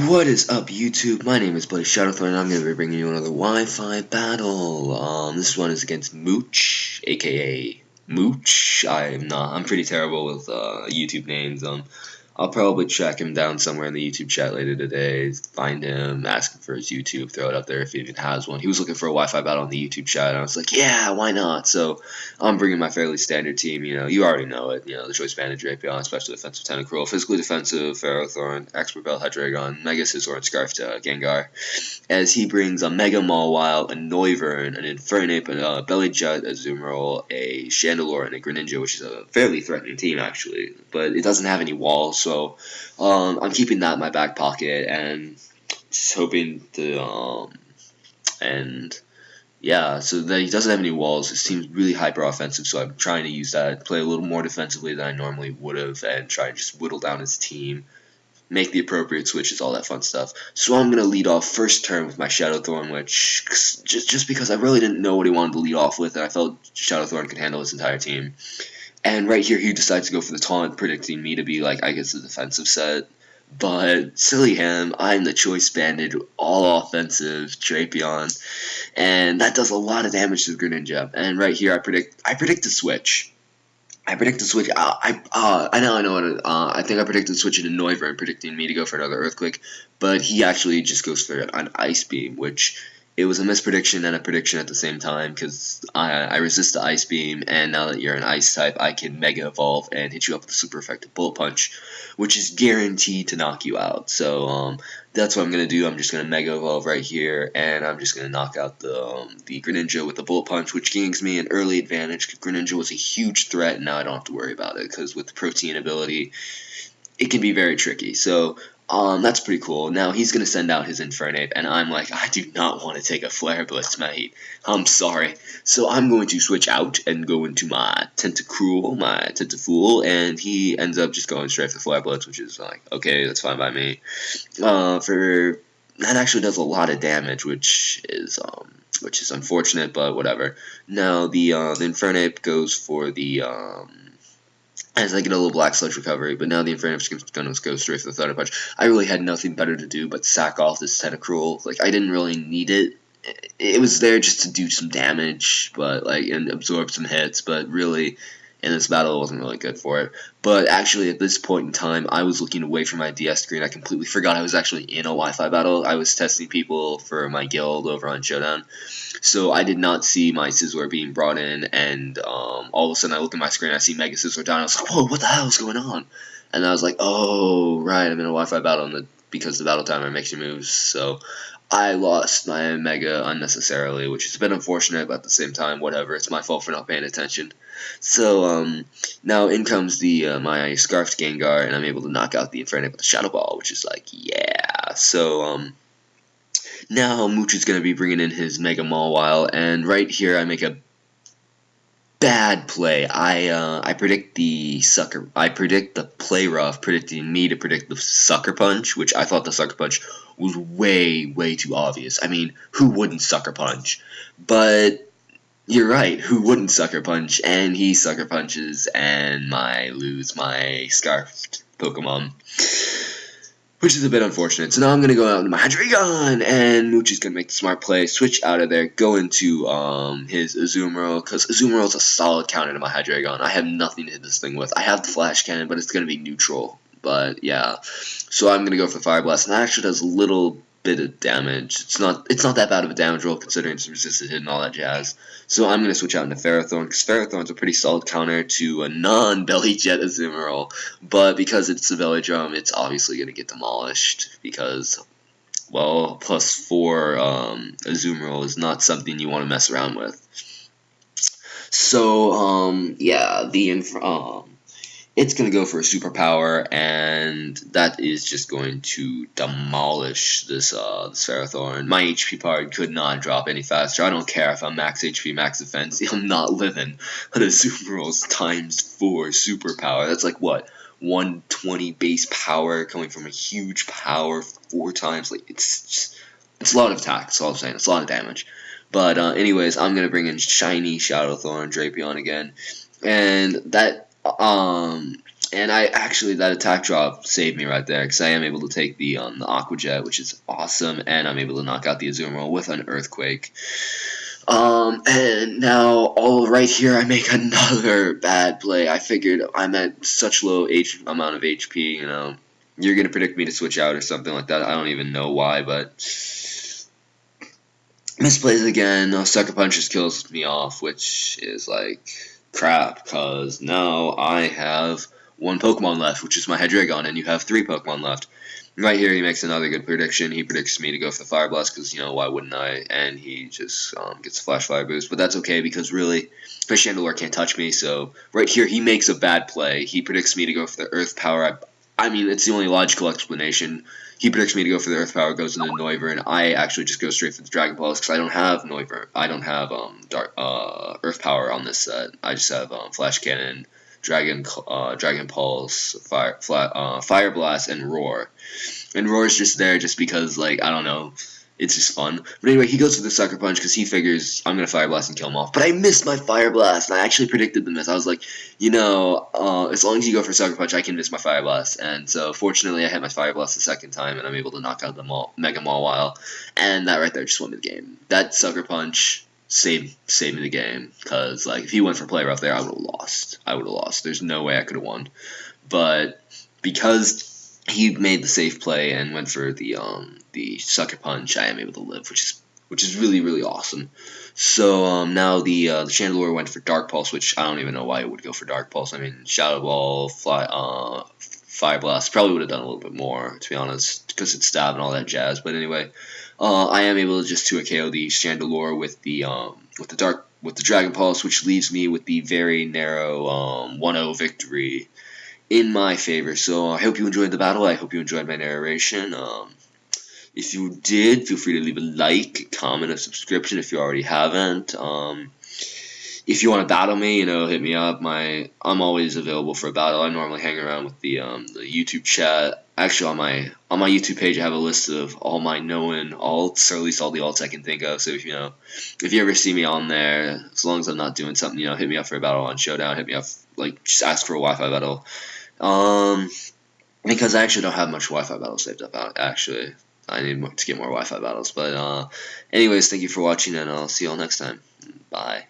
What is up, YouTube? My name is BlazeShadowthorn, and I'm going to be bringing you another Wi-Fi battle. This one is against Mooch, aka Mooch. I'm pretty terrible with YouTube names. I'll probably track him down somewhere in the YouTube chat later today, find him, ask him for his YouTube, throw it up there if he even has one. He was looking for a Wi-Fi battle in the YouTube chat, and I was like, yeah, why not? So I'm bringing my fairly standard team. You already know it. The choice banded Drapion, special defensive Tentacruel, physically defensive Ferrothorn, Expert Bell Hydreigon, Mega Scizor, and Scarfed Gengar. As he brings a Mega Mawile, a Noivern, an Infernape, a Belly Jet, a Azumarill, a Chandelure, and a Greninja, which is a fairly threatening team actually, but it doesn't have any walls, so I'm keeping that in my back pocket and just hoping to and yeah, so that he doesn't have any walls. It seems really hyper offensive, so I'm trying to use that, play a little more defensively than I normally would have, and try and just whittle down his team, make the appropriate switches, all that fun stuff. So I'm going to lead off first turn with my Shadowthorn, which, just because I really didn't know what he wanted to lead off with, and I felt Shadowthorn could handle his entire team. And right here, he decides to go for the taunt, predicting me to be, like, I guess, the defensive set. But, silly him, I'm the choice banded, all offensive Drapion, and that does a lot of damage to the Greninja. And right here, I predict the switch. I predict the switch. I know. I think I predicted the switch into Noivern, predicting me to go for another Earthquake, but he actually just goes for an Ice Beam, which it was a misprediction and a prediction at the same time, because I resist the Ice Beam, and now that you're an Ice type, I can Mega Evolve and hit you up with a super effective Bullet Punch, which is guaranteed to knock you out. So that's what I'm going to do. I'm just going to Mega Evolve right here, and I'm just going to knock out the Greninja with the Bullet Punch, which gains me an early advantage. Greninja was a huge threat, and now I don't have to worry about it, because with the Protein ability, it can be very tricky. So that's pretty cool. Now he's going to send out his Infernape, and I'm like, I do not want to take a Flare Blitz, mate. I'm sorry. So I'm going to switch out and go into my Tentacruel, my Tentafool, and he ends up just going straight for Flare Blitz, which is like, okay, that's fine by me. That actually does a lot of damage, which is unfortunate, but whatever. Now the Infernape goes for the as I get a little Black Sludge recovery, but now the Infernape's going to go straight for the Thunder Punch. I really had nothing better to do but sack off this Tentacruel. Like, I didn't really need it. It was there just to do some damage, but and absorb some hits, but really, in this battle, it wasn't really good for it. But actually, at this point in time, I was looking away from my DS screen. I completely forgot I was actually in a Wi-Fi battle. I was testing people for my guild over on Showdown. So I did not see my Scizor being brought in, and all of a sudden I look at my screen, I see Mega Scizor down, I was like, whoa, what the hell is going on? And I was like, oh, right, I'm in a Wi-Fi battle, because the battle timer makes you moves, so I lost my Mega unnecessarily, which is a bit unfortunate, but at the same time, whatever, it's my fault for not paying attention. So, now in comes my Scarfed Gengar, and I'm able to knock out the Infernape with a Shadow Ball, which is like, yeah, so, now Mooch is going to be bringing in his Mega Mawile, and right here I make a bad play. I predict the Play Rough, predicting me to predict the Sucker Punch, which I thought the Sucker Punch was way, way too obvious. I mean, who wouldn't Sucker Punch? But you're right, who wouldn't Sucker Punch? And he Sucker Punches, and I lose my Scarfed Pokemon, which is a bit unfortunate. So now I'm going to go out into my Hydreigon, and Mooch is going to make the smart play, switch out of there, go into his Azumarill, because Azumarill is a solid counter to my Hydreigon. I have nothing to hit this thing with. I have the Flash Cannon, but it's going to be neutral. But yeah, so I'm going to go for Fire Blast, and that actually does a little bit of damage. It's not that bad of a damage roll, considering it's resisted hit and all that jazz. So I'm going to switch out into Ferrothorn, because Ferrothorn's a pretty solid counter to a non-Belly Jet Azumarill, but because it's a Belly Drum, it's obviously going to get demolished, because, well, +4 Azumarill is not something you want to mess around with. So, yeah, it's going to go for a superpower, and that is just going to demolish this Ferrothorn. My HP bar could not drop any faster. I don't care if I'm max HP, max defense. I'm not living on a Azumarill's ×4 superpower. That's like, what, 120 base power coming from a huge power 4 times? Like, it's a lot of attack, that's all I'm saying. It's a lot of damage. But anyways, I'm going to bring in Shiny Shadowthorn, Drapion again, and that And that attack drop saved me right there, because I am able to take the Aqua Jet, which is awesome, and I'm able to knock out the Azumarill with an Earthquake. And now, all right here, I make another bad play. I figured I'm at such low amount of HP, you're going to predict me to switch out or something like that. I don't even know why, but misplays again. Sucker Punch just kills me off, which is like crap, because now I have one Pokemon left, which is my Hydreigon, and you have 3 Pokemon left. Right here, he makes another good prediction. He predicts me to go for the Fire Blast, because, why wouldn't I? And he just gets a Flash Fire boost. But that's okay, because really, my Chandelure can't touch me. So right here, he makes a bad play. He predicts me to go for the Earth Power. I mean, it's the only logical explanation. He predicts me to go for the Earth Power, goes into Noivern, and I actually just go straight for the Dragon Balls, because I don't have Noivern. I don't have Earth Power on this set. I just have Flash Cannon, Dragon Pulse, Fire Blast, and Roar. And Roar's just there just because, like, I don't know, it's just fun. But anyway, he goes for the Sucker Punch because he figures I'm going to Fire Blast and kill him off. But I missed my Fire Blast, and I actually predicted the miss. I was like, as long as you go for Sucker Punch, I can miss my Fire Blast. And so, fortunately, I hit my Fire Blast the second time, and I'm able to knock out the Mega Mawile. And that right there just won me the game. That Sucker Punch saved me the game. Because, like, if he went for Play Rough there, I would have lost. There's no way I could have won. But because he made the safe play and went for the Sucker Punch, I am able to live, which is really, really awesome. So now the Chandelure went for Dark Pulse, which I don't even know why it would go for Dark Pulse. I mean, Shadow Ball, Fire Blast probably would have done a little bit more, to be honest, because it's stab and all that jazz. But anyway, I am able to just 2 KO the Chandelure with the Dragon Pulse, which leaves me with the very narrow 1-0 victory in my favor. So I hope you enjoyed the battle. I hope you enjoyed my narration. If you did, feel free to leave a like, comment, a subscription if you already haven't. If you want to battle me, hit me up. I'm always available for a battle. I normally hang around with the YouTube chat. Actually, on my YouTube page, I have a list of all my known alts, or at least all the alts I can think of. So if you ever see me on there, as long as I'm not doing something, hit me up for a battle on Showdown. Hit me up, just ask for a Wi-Fi battle. Because I actually don't have much Wi-Fi battles saved up. Actually, I need to get more Wi-Fi battles. But anyways, thank you for watching, and I'll see you all next time. Bye.